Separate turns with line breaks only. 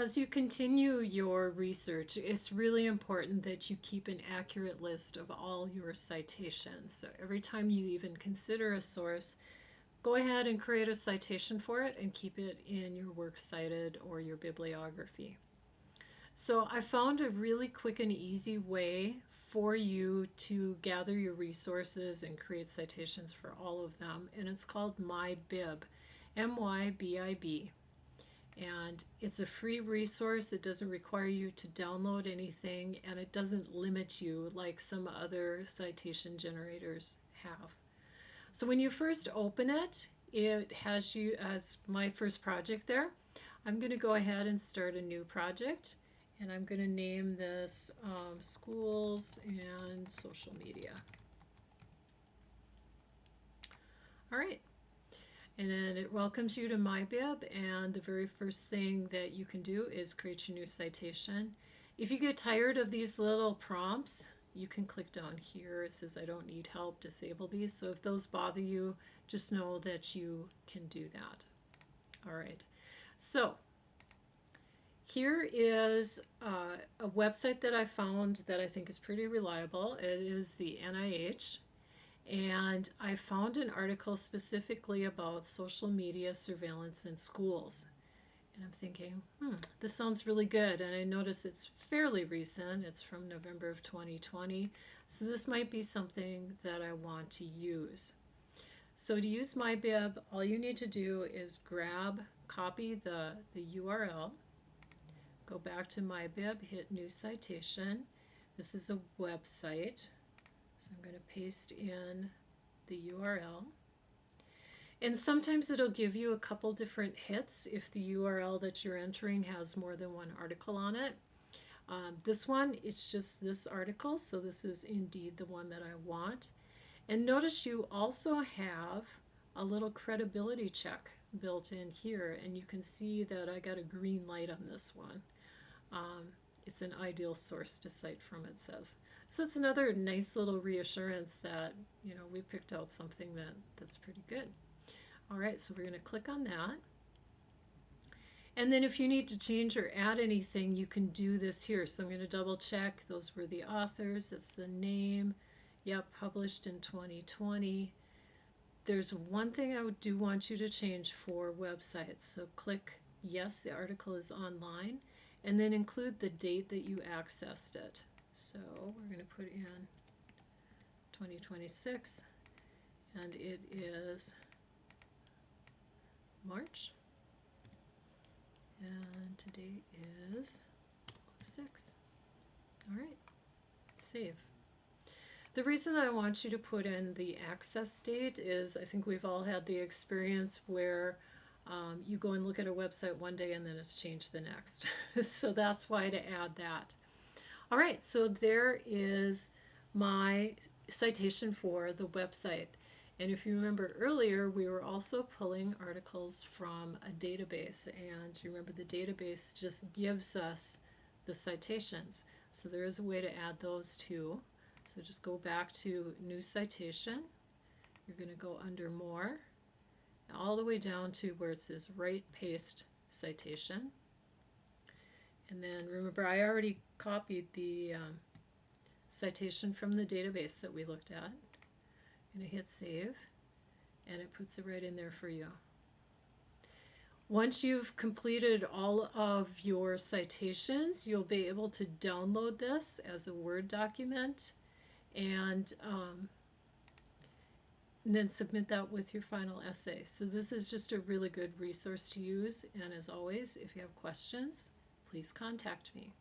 As you continue your research, it's really important that you keep an accurate list of all your citations. So every time you even consider a source, go ahead and create a citation for it and keep it in your works cited or your bibliography. So I found a really quick and easy way for you to gather your resources and create citations for all of them, and it's called MyBib, MYBIB. And it's a free resource. It doesn't require you to download anything, and it doesn't limit you like some other citation generators have. So when you first open it, it has you as my first project there. I'm going to go ahead and start a new project, and I'm going to name this Schools and Social Media. All right. And then it welcomes you to MyBib, and the very first thing that you can do is create your new citation. If you get tired of these little prompts, you can click down here. It says I don't need help, disable these. So if those bother you, just know that you can do that. All right. So here is a website that I found that I think is pretty reliable. It is the NIH. And I found an article specifically about social media surveillance in schools. And I'm thinking, this sounds really good. And I notice it's fairly recent. It's from November of 2020. So this might be something that I want to use. So to use MyBib, all you need to do is copy the URL, go back to MyBib, hit New Citation. This is a website. So I'm going to paste in the URL. And sometimes it'll give you a couple different hits if the URL that you're entering has more than one article on it. This one, it's just this article, so this is indeed the one that I want. And notice you also have a little credibility check built in here, and you can see that I got a green light on this one. It's an ideal source to cite from, it says. So it's another nice little reassurance that, you know, we picked out something that's pretty good. All right, so we're going to click on that. And then if you need to change or add anything, you can do this here. So I'm going to double check. Those were the authors. It's the name. Yep, published in 2020. There's one thing I do want you to change for websites. So click yes, the article is online, and then include the date that you accessed it. So we're going to put in 2026, and it is March, and today is 06. All right, save. The reason I want you to put in the access date is I think we've all had the experience where you go and look at a website one day and then it's changed the next. So that's why to add that. All right, so there is my citation for the website. And if you remember earlier, we were also pulling articles from a database. And you remember the database just gives us the citations. So there is a way to add those too. So just go back to New Citation. You're going to go under More, all the way down to where it says Write Paste Citation. And then remember, I already copied the citation from the database that we looked at. I'm going to hit Save, and it puts it right in there for you. Once you've completed all of your citations, you'll be able to download this as a Word document and then submit that with your final essay. So this is just a really good resource to use, and as always, if you have questions, please contact me.